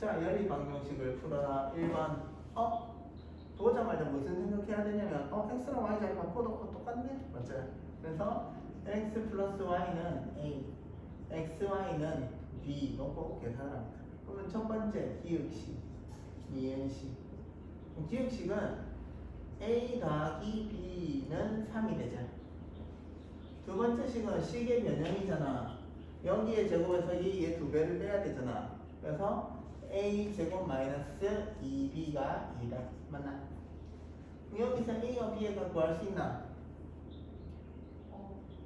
자, 연립 방정식을 풀어라. 1번. 보자마자 무슨 생각해야 되냐면 x랑 y 잘 바꿔도 똑같네. 맞지? 그래서 x 플러스 y는 a, xy는 b 놓고 계산을 합니다. 그러면 첫 번째 기억식, 이행식. 기억식은 a 더하기 b는 3이 되죠. 두 번째 식은 식의 변형이잖아. 여기에 제곱해서 얘의 2배를 빼야 되잖아. 그래서 a 제곱 마이너스 2b가 2다. 맞나? 여기서 a와 b의 값 구할 수 있나?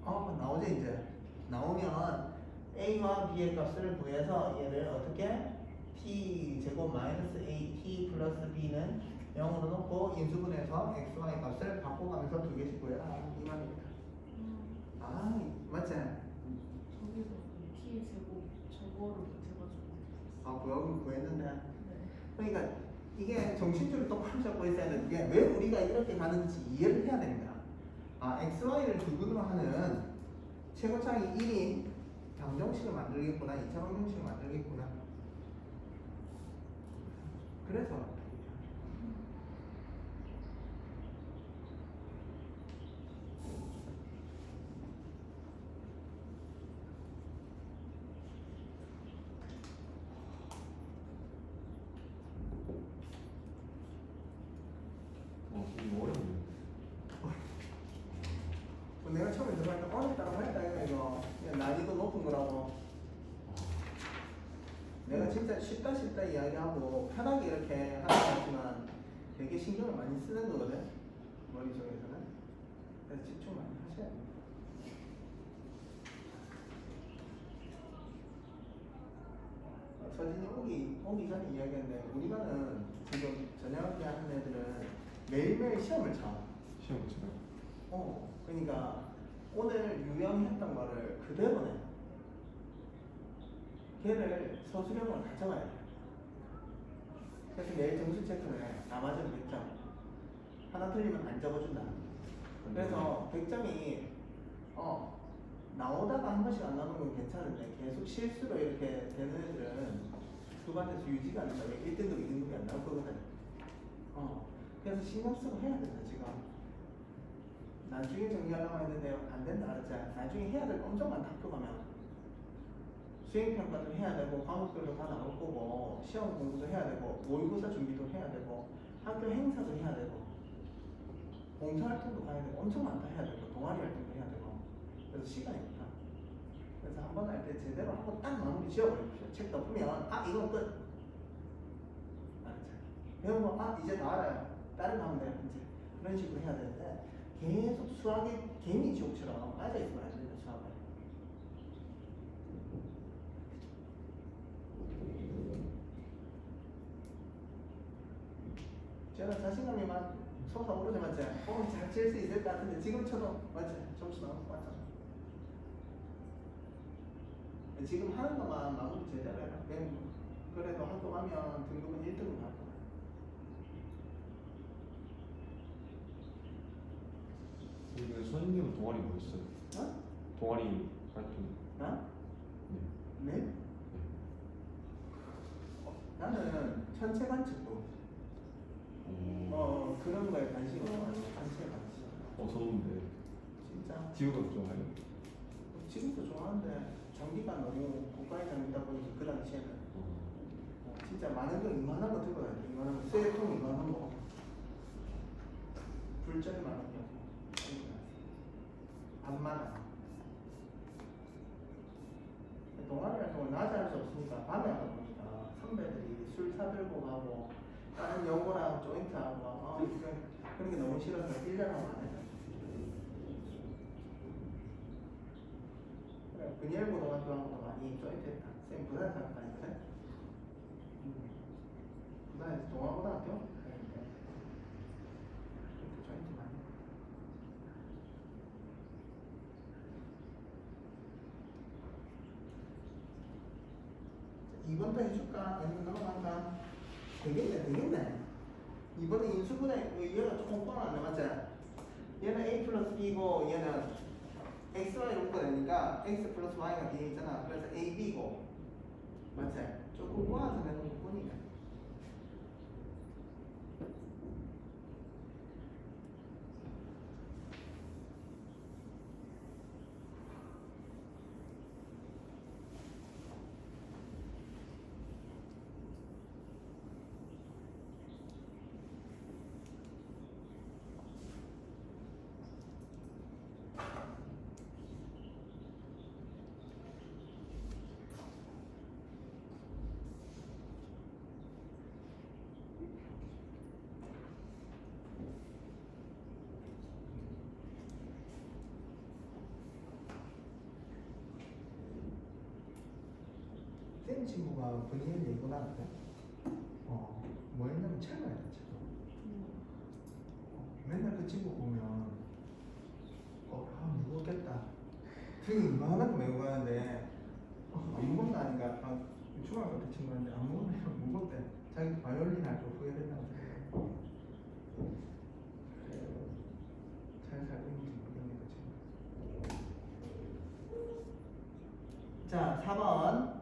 나오죠 이제. 나오면 a와 b의 값을 구해서 얘를 어떻게? t 제곱 마이너스 at 플러스 b는 0으로 놓고 인수분해서 xy 값을 바꿔가면서 두 개씩 구해라. 이 말입니다. 맞지? 저기서 T의 제곱 저거를 못해가지고. 구역은 구했는데. 네. 그러니까 이게 정신줄을 똑바로 잡고 있어야 되는 게 왜 우리가 이렇게 가는지 이해를 해야 됩니다. xy를 두근으로 하는 최고차이 1인 방정식을 만들겠구나, 2차 방정식을 만들겠구나. 그래서 이거 어렵네. 내가 처음에 들어갈 때 어렵다고 했다 이거 난이도 높은 거라고. 내가 진짜 쉽다 이야기하고 편하게 이렇게 하는 것 같지만 되게 신경을 많이 쓰는 거거든, 머릿속에서는. 그래서 집중 많이 하셔야 돼요. 서진이 오기 전에 이야기했는데 우리가는 지금 저녁에 하는 애들은 매일매일 시험을 쳐. 시험 치요? 그러니까 오늘 유형했던 거를 그대로 내. 걔를 서술형으로 가져가야 돼. 그래서 매일 점수 체크를 해. 나머지는 100점. 하나 틀리면 안 적어준다. 그래서 100점이 나오다가 한 번씩 안 나오는 건 괜찮은데 계속 실수로 이렇게 되는 애들은 그 반에서 유지가 안 된다. 1등급, 2등급이 안 나올 거거든. 그래서 신경 쓰고 해야 된다 지금. 나중에 정리하려고 했는데 안 된다 알았지? 나중에 해야 될 거 엄청 많다. 학교 가면 수행평가도 해야 되고 과목별로 다 나올 거고 시험 공부도 해야 되고 모의고사 준비도 해야 되고 학교 행사도 해야 되고 봉사활동도 가야 되고 엄청 많다. 해야 되고 동아리 활동도 해야 되고. 그래서 시간이 없다. 그래서 한 번 할 때 제대로 하고 딱 마무리 지어버립시오. 책 덮으면 이건 끝. 알았지? 배우면 이제 다 알아요. 다른 거 하면 돼요. 이제 그런 식으로 해야 되는데 계속 수학의 개미지옥처럼 빠져있으면 안 된다. 수학을. 제가 자신감이 막 솟아오르지 맞지? 잘 칠 수 있을 것 같은데 지금 쳐도 맞지? 점수 나올 것 같잖아. 지금 하는 것만 마무리 제대로 해라. 그래도 학교 가면 등급은 1등으로 갈 거야. 근데 선생님은 동아리 뭐 했어요? 동아리 활동. 나? 네. 네? 나는 천체 관측도 그런 거에 관심이 없어가지고 천체 관측. 좋은데. 진짜 지우가 좋아해요? 지금도 좋아하는데 장비가 너무 고가의 장비다 보니까 그 당시에는 진짜 많은 거 이만한 거 들고 다녔어. 이만한 거 쇠통 이만한 거 불절이 많은 거 밤마다. 동아리 활동을 낮에 할 수 없으니까 밤에 하다 보니까 선배들이 술 사들고 가고 다른 연고랑 조인트하고 그런 게 너무 싫어서 1년 하고 안 했어. 그래, 근ier고등학교하고도 많이 조인트했다. 쌤 부산 사람다니거든. 부산에서 동아고등학교? 그러니까 조인트 많이. 이번도 해줄까? 아니면 넘어갈까? 되겠네. 이번에 인수분해 얘가 조금 뻔하네 맞지? 얘는 a 플러스 b고 얘는 xy 묶어 되니까 x 플러스 y가 뒤에 있잖아. 그래서 a, b고 맞지? 조금 꼬아서 내는 거구나. 0이네. 쌤 친구가 분위기를 얘기고 나는데 뭐 했냐면 책을 했다 책을. 맨날 그 친구 보면 무겁겠다. 등이 이만한 거 메고 가는데 안 무겁다니까. 중학교 때 친구인데 안 무겁네요. 무겁대. 자기 바이올린 할 거 후회된다고 생각해. 잘 살고 있는지 모르겠네 그 친구. 자 4번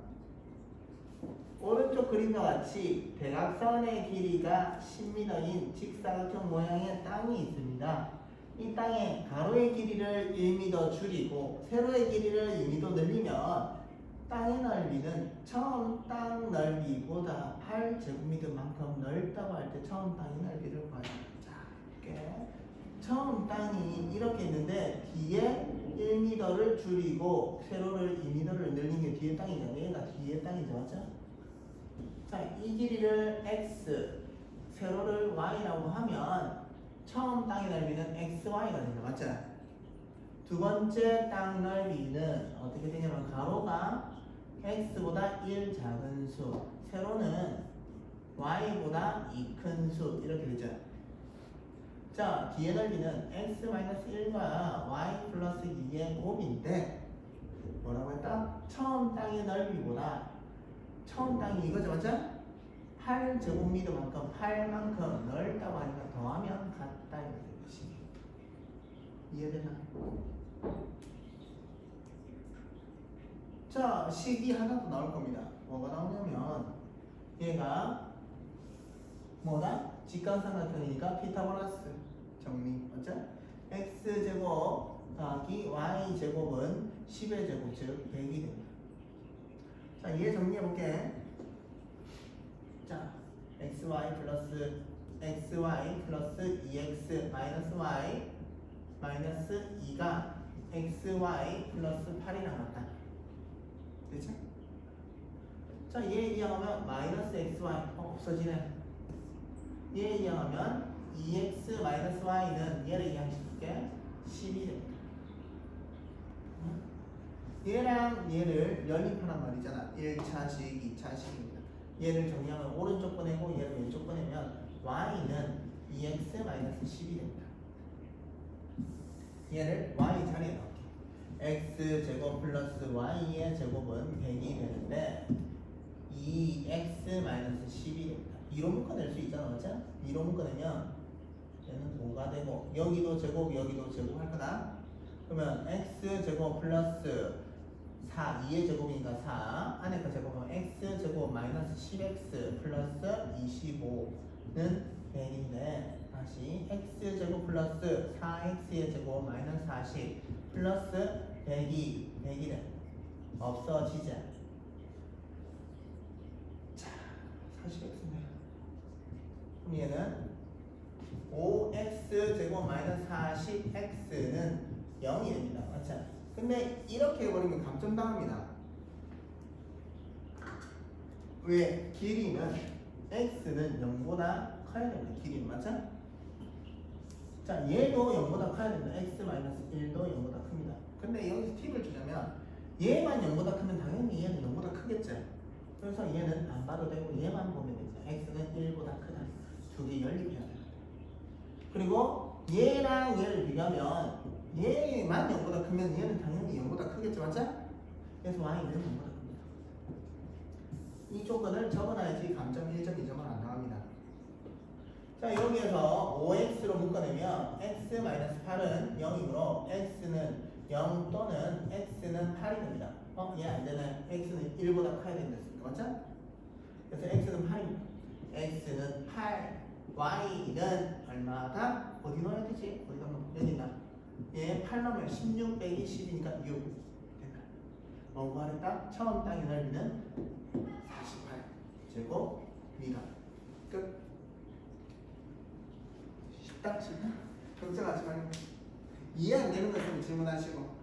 오른쪽 그림과 같이 대각선의 길이가 10m인 직사각형 모양의 땅이 있습니다. 이 땅에 가로의 길이를 1m 줄이고 세로의 길이를 2m 늘리면 땅의 넓이는 처음 땅 넓이보다 8제곱미터만큼 넓다고 할 때 처음 땅의 넓이를 구하자. 자, 이렇게 처음 땅이 이렇게 있는데 뒤에 1m를 줄이고 세로를 2m를 늘린 게 뒤에 땅이죠. 얘가 뒤에 땅이죠, 맞죠? 자, 이 길이를 x, 세로를 y라고 하면 처음 땅의 넓이는 xy가 됩니다. 맞죠? 두 번째 땅 넓이는 어떻게 되냐면 가로가 x보다 1 작은 수, 세로는 y보다 2 큰 수 이렇게 되죠. 자, 뒤에 넓이는 x-1과 y 플러스 2의 곱인데 뭐라고 했다? 처음 땅의 넓이보다 처음 땅이 이거죠, 맞죠? 8제곱미터만큼 8만큼 넓다고 하니까 더하면 같다 이런 뜻이. 이해되나? 자, 식이 하나 더 나올 겁니다. 뭐가 나오냐면 얘가 뭐다? 직각삼각형이니까 피타고라스 정리, 맞죠? x제곱 더하기 y제곱은 10의 제곱 즉 100이 됩니다. 자, 얘 정리해볼게. 자, xy 플러스 2x 마이너스 y 마이너스 2가 xy 플러스 8이 남았다. 되죠? 자, 얘 이항하면 마이너스 xy 없어지네. 얘 이항하면 2x 마이너스 y는 얘를 이항시킬게 10이 됩니다. 얘랑 얘를 연립하란 말이잖아. 1차식, 2차식입니다. 얘를 정리하면 오른쪽 꺼내고 얘를 왼쪽 꺼내면 y는 2x-10이 됩니다. 얘를 y 자리에 넣을게. x제곱 플러스 y의 제곱은 100이 되는데 2x-10이 됩니다. 2로 묶어낼 수 있잖아, 맞죠? 2로 묶어내면 얘는 5가 되고 여기도 제곱 여기도 제곱 할 거다. 그러면 x제곱 플러스 4, 2의 제곱이니까 4 안에 거 제곱하면 x제곱 마이너스 10x 플러스 25는 100인데 다시 x제곱 플러스 4x의 제곱 마이너스 40 플러스 100이 100이래. 없어지자. 자, 40x네. 그럼 얘는 5x제곱 마이너스 40x는 0이 됩니다. 맞죠? 근데 이렇게 해버리면 감점당합니다. 왜? 길이는 x는 0보다 커야 됩니다. 길이는 맞죠? 자, 얘도 0보다 커야 됩니다. x-1도 0보다 큽니다. 근데 여기서 팁을 주자면 얘만 0보다 크면 당연히 얘는 0보다 크겠죠. 그래서 얘는 안 봐도 되고 얘만 보면 됩니다. x는 1보다 크다. 두 개 연립해야 됩니다. 그리고 얘랑 얘를 비교하면 얘만 0보다 크면 얘는 당연히 0보다 크겠죠, 맞죠? 그래서 y는 0보다 큽니다. 이 조건을 적어놔야지 감점 1점, 2점은 안 나갑니다. 자, 여기에서 5x로 묶어내면 x-8은 0이므로 x는 0 또는 x는 8이 됩니다. 얘 안 되네. x는 1보다 커야 된다 했습니다. 맞죠? 그래서 x는 8입니다. x는 8, y는 얼마다? 어디 넣어야 되지? 어디다 넣어? 여기 있나? 얘 8 넣으면 16 빼기 10이니까 6 됐다. 뭐 구하랬다? 처음 땅의 넓이는 48 제곱 미터. 끝. 쉽다 쉽다. 걱정하지 말고 이해 안 되는 거 좀 질문하시고.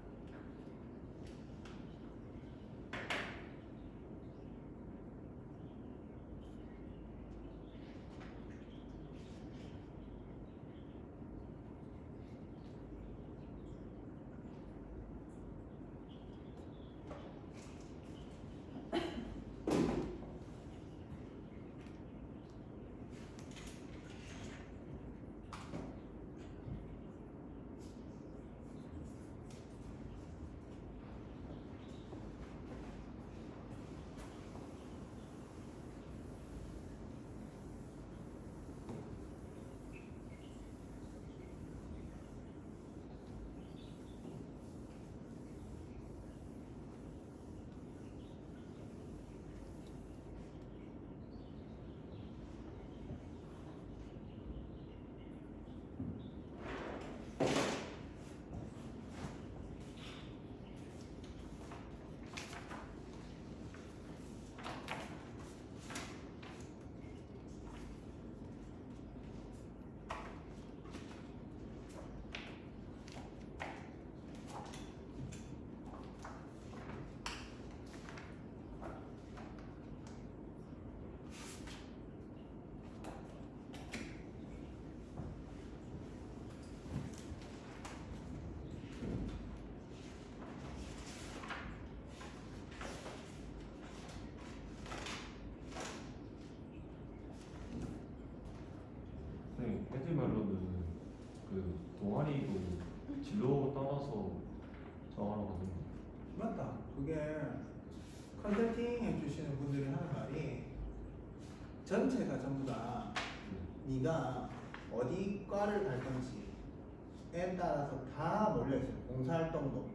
네, 애들 말로는 그 동아리도 진로 따라서 정하라고 하던데. 맞다. 그게 컨설팅 해주시는 분들이 하는 말이 전체가 전부 다 네가 어디 과를 갈 건지에 따라서 다 몰려있어요. 봉사활동도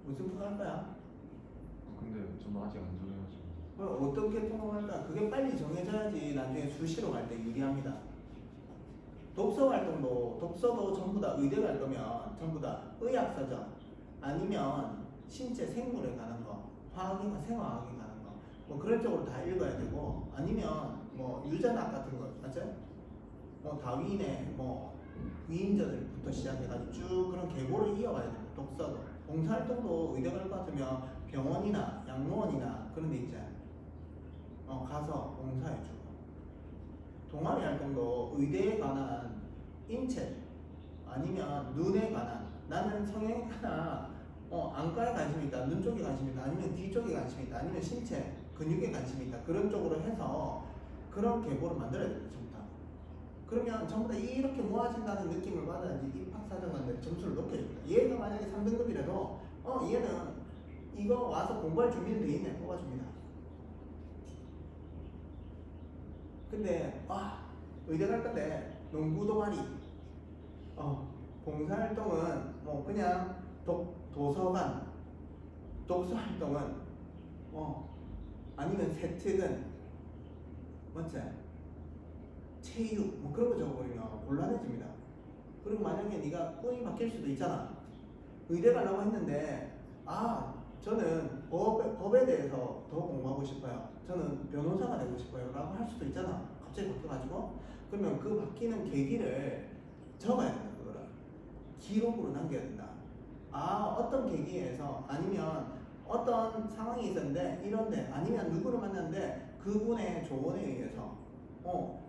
무슨 과 할 거야? 근데 저는 아직 안 정해가지고. 어떻게 통합할까? 그게 빨리 정해져야지 나중에 수시로 갈 때 유리합니다. 독서 활동도 독서도 전부 다 의대 갈 거면 전부 다 의학 서적 아니면 신체 생물에 관한 거, 화학이나 생화학에 관한 거, 뭐 그런 쪽으로 다 읽어야 되고 아니면 뭐 유전학 같은 거 맞죠? 뭐 다윈의 뭐 위인전을부터 시작해가지고 쭉 그런 계보를 이어가야 돼요. 독서도 봉사활동도 의대 갈 것 같으면 병원이나 양로원이나 그런 데 있잖아요. 가서 봉사해주고 동아리 활동도 의대에 관한 인체 아니면 눈에 관한 나는 성형외과나 안과에 관심이 있다, 눈 쪽에 관심이 있다, 아니면 귀 쪽에 관심이 있다, 아니면 신체 근육에 관심이 있다 그런 쪽으로 해서 그런 계보를 만들어야 돼요. 전부 다. 그러면 전부 다 이렇게 모아진다는 느낌을 받아야지 입학사정관들 점수를 높여줍니다. 얘가 만약에 3등급이라도 얘는 이거 와서 공부할 준비는 돼 있네 뽑아줍니다. 근데 의대 갈 건데 농구 동아리 봉사활동은 뭐 그냥 도서관 독서활동은 아니면 세특은 맞지? 체육 뭐 그런 거 적어버리면 곤란해집니다. 그리고 만약에 네가 꿈이 바뀔 수도 있잖아. 의대 가려고 했는데 저는 법에 대해서 더 공부하고 싶어요. 저는 변호사가 되고 싶어요. 라고 할 수도 있잖아. 갑자기 바뀌어가지고. 그러면 그 바뀌는 계기를 적어야 된다. 그거를. 기록으로 남겨야 된다. 어떤 계기에서 아니면 어떤 상황이 있었는데 이런데 아니면 누구를 만났는데 그분의 조언에 의해서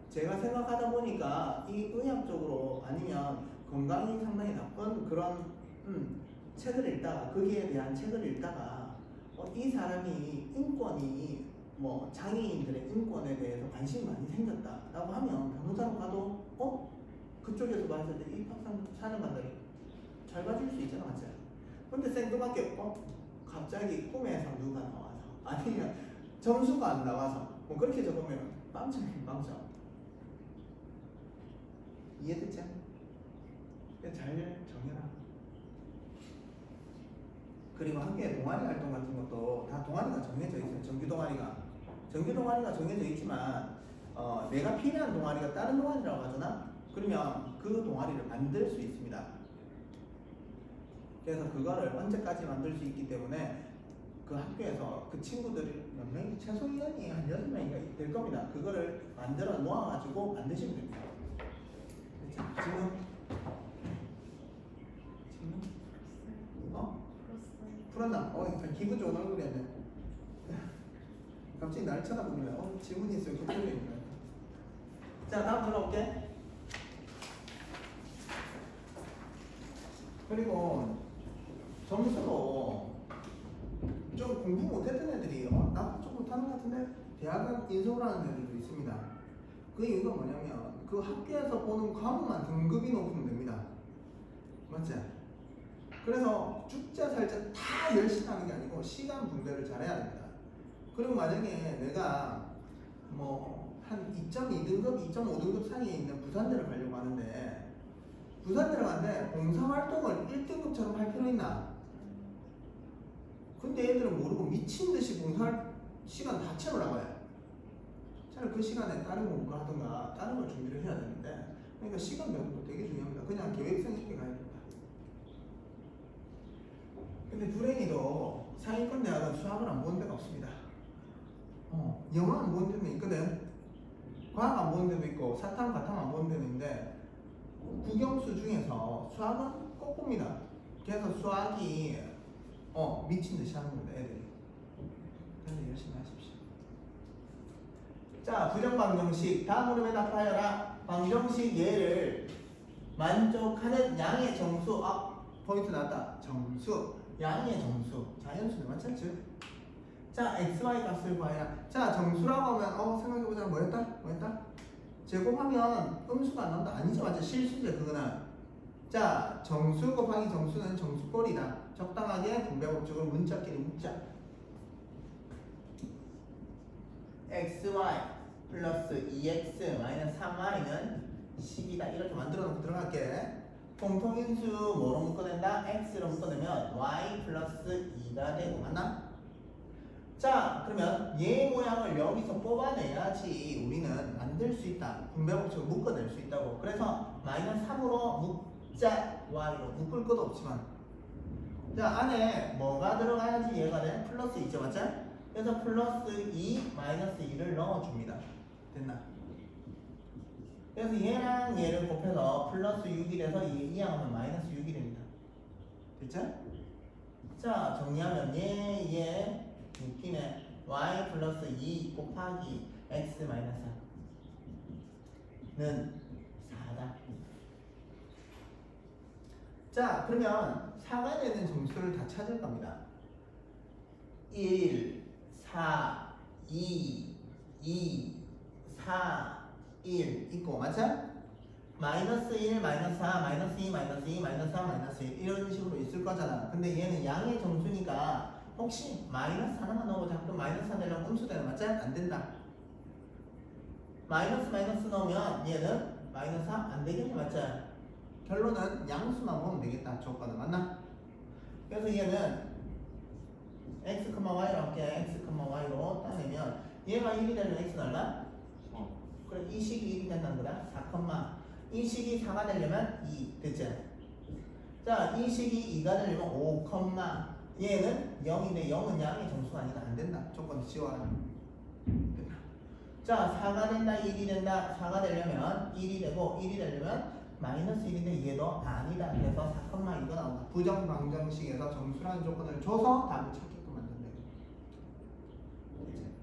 제가 생각하다 보니까 이 의학적으로 아니면 건강이 상당히 나쁜 그런 책을 읽다가 거기에 대한 책을 읽다가 이 사람이 인권이 뭐 장애인들의 인권에 대해서 관심이 많이 생겼다라고 하면 변호사로 가도 그쪽에서 봤을 때 입학사정관들이 잘 봐줄 수 있잖아, 맞지? 근데 생뚱맞게 갑자기 꿈에서 누가 나와서 아니면 점수가 안 나와서 뭐 그렇게 적으면 빵점이에요, 빵점. 이해됐지? 잘 정해라. 그리고 학교에 동아리 활동 같은 것도 다 동아리가 정해져 있어요. 정규 동아리가 정해져 있지만 내가 필요한 동아리가 다른 동아리라고 하잖아. 그러면 그 동아리를 만들 수 있습니다. 그래서 그거를 언제까지 만들 수 있기 때문에 그 학교에서 그 친구들이 몇 명, 최소 인원이 한 6명인가 될 겁니다. 그거를 만들어 놓아가지고 만드시면 됩니다. 됐죠? 지금 풀었나? 기분 좋은 얼굴이었네. 갑자기 날 쳐다보길래 질문이 있어요. 걱정입니다. 자, 다음 들어올게. 그리고 점수도 좀 공부 못했던 애들이 나도 좀 못하는 것 같은데 대학은 인서울 하는 애들도 있습니다. 그 이유가 뭐냐면 그 학교에서 보는 과목만 등급이 높으면 됩니다. 맞지? 그래서 죽자 살자 다 열심히 하는 게 아니고 시간 분배를 잘해야 됩니다. 그리고 만약에 내가 뭐 한 2.2등급, 2.5등급 사이에 있는 부산대를 가려고 하는데 부산대를 가는데 봉사활동을 1등급처럼 할 필요 있나? 근데 애들은 모르고 미친듯이 봉사할 시간 다 채우려고 해. 차라리 그 시간에 다른 공부를 하든가 다른 걸 준비를 해야 되는데 그러니까 시간 배분도 되게 중요합니다. 그냥 계획성 있게 가야 됩니다. 근데 불행히도 상위권 대학은 수학을 안 보는 데가 없습니다. 영어 안 보는 데는 있거든. 과학 안 보는 데도 있고 사탐, 가탐 안 보는 데는 있는데 국영수 중에서 수학은 꼭 봅니다. 그래서 수학이 미친 듯이 하는 겁니다, 애들이. 그래서 열심히 하십시오. 자, 부정방정식 다음으로 대답하여라. 방정식 예를 만족하는 양의 정수. 포인트 나왔다. 정수, 양의 정수. 자연수는 마찬가지. 자, xy 값을 구하여라. 자, 정수라고 하면 생각해보자. 뭐였다? 제곱하면 음수가 안 나온다. 아니죠, 맞죠? 실수죠, 그거는. 자, 정수 곱하기 정수는 정수꼴이다. 적당하게 분배법칙으로 문자끼리 묶자. xy 플러스 2x 마이너스 3y는 10이다. 이렇게 만들어 놓고 들어갈게. 공통인수 뭐로 묶어낸다? x로 묶어내면 y 플러스 2가 되고, 맞나? 자, 그러면 얘 모양을 여기서 뽑아내야지 우리는 만들 수 있다. 분배법칙을 묶어낼 수 있다고. 그래서 마이너스 3으로 묶자. y로 묶을 것도 없지만. 자, 안에 뭐가 들어가야지 얘가 돼? 플러스 2죠, 맞죠? 그래서 플러스 2, 마이너스 2를 넣어줍니다. 됐나? 그래서 얘랑 얘를 곱해서 플러스 6이 돼서 이 항하면 마이너스 6이 됩니다. 됐죠? 자, 정리하면 얘 느낌에 y 플러스 2 곱하기 x 마이너스 4는 4다. 자, 그러면 4가 되는 정수를 다 찾을 겁니다. 1, 4, 2, 4, 1 있고, 맞죠? 마이너스 1, 마이너스 4, 마이너스 2, 마이너스 2, 마이너스 3, 마이너스 1 이런 식으로 있을 거잖아. 근데 얘는 양의 정수니까 혹시 마이너스 하나만 넣어보자. 그럼 마이너스 하나 되려면 음수 되는 맞지? 안 된다. 마이너스 넣으면 얘는 마이너스 3 안 되겠네, 맞지? 결론은 양수만 보면 되겠다. 조건은 맞나? 그래서 얘는 x, y로 할게. x, y로 따내면 얘가 1이 되면 x 얼마? 그래, 이 식이 1이 된다는 거다. 4, 이 식이 4가 되려면 2 됐지? 자, 이 식이 2가 되려면 5, 얘는 0인데 0은 양의 정수가 아니다. 안 된다. 조건 지워라. 된다. 자, 4가 된다, 1이 된다. 4가 되려면 1이 되고 1이 되려면 마이너스 1인데 얘도 아니다. 그래서 4, 이거 나온다. 부정방정식에서 정수라는 조건을 줘서 답을 찾게끔 만든다.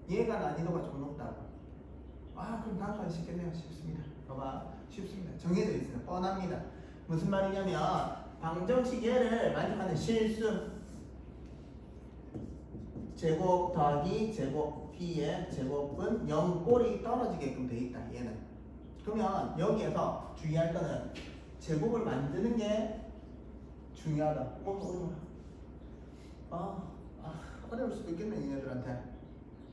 얘가 난이도가 좀 높다고. 그럼 다음까지 쉽겠네요. 쉽습니다. 봐봐. 쉽습니다. 정해져 있어요. 뻔합니다. 무슨 말이냐면 방정식 얘를 만족하는 실수 제곱 더하기 제곱 b의 제곱은 0꼴이 떨어지게끔 돼 있다. 얘는. 그러면 여기에서 주의할 거는 제곱을 만드는 게 중요하다. 어려울 수도 있겠네, 얘네들한테.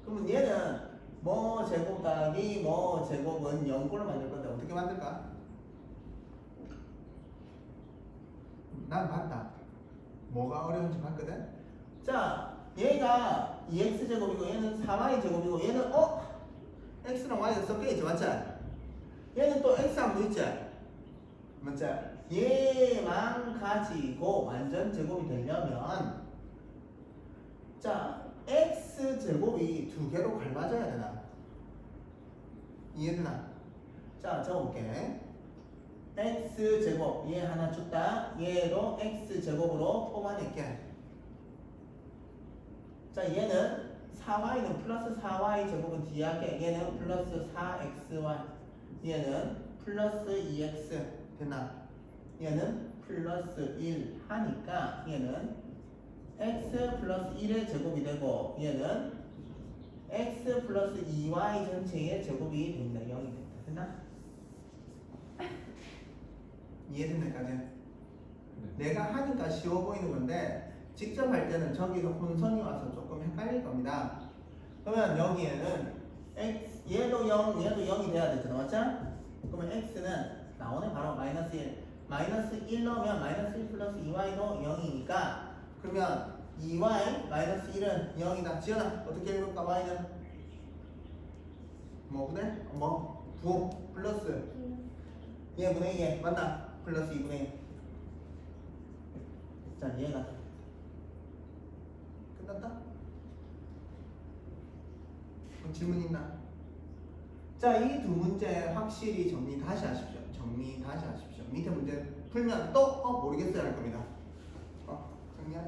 그러면 얘는 뭐 제곱 더하기 뭐 제곱은 0꼴로 만들 건데 어떻게 만들까? 난 봤다. 뭐가 어려운지 봤거든? 자, 얘가 2x제곱이고 얘는 4y제곱이고 얘는 x랑 y가 섞여 있지, 맞지? 얘는 또 x랑 뭐 있지? 맞지? 얘만 가지고 완전 제곱이 되려면 자 x 제곱이 두 개로 갈라져야 되나? 이해되나? 자 적어볼게. x 제곱 얘 하나 줬다. 얘로 x 제곱으로 뽑아낼게. 자 얘는 4y는 플러스 4y 제곱은 뒤에 할게. 얘는 플러스 4xy 얘는 플러스 2x 됐나? 얘는 플러스 1 하니까 얘는 x 플러스 1의 제곱이 되고 얘는 x 플러스 2y 전체의 제곱이 됩니다. 0이 된다. 됐나? 이해됐나까지? 내가 하니까 쉬워 보이는 건데 직접 할 때는 저기서 혼선이 와서 조금 헷갈릴 겁니다. 그러면 여기에는 x 얘도 0, 얘도 0이 돼야 되잖아, 맞죠? 그러면 x는 나오네 바로 마이너스 1. 마이너스 1 넣으면 마이너스 1 플러스 2y도 0이니까 그러면 2y 마이너스 1은 0이다. 지연아 어떻게 읽을까? y는 뭐분의? 뭐? 9 플러스 얘분의 얘 맞나? 플러스 2분의 1. 자 얘가 끝났다? 그럼 질문 있나? 자 이 두 문제 확실히 정리 다시 하십시오. 정리 다시 하십시오. 밑에 문제 풀면 또 모르겠어요 할 겁니다.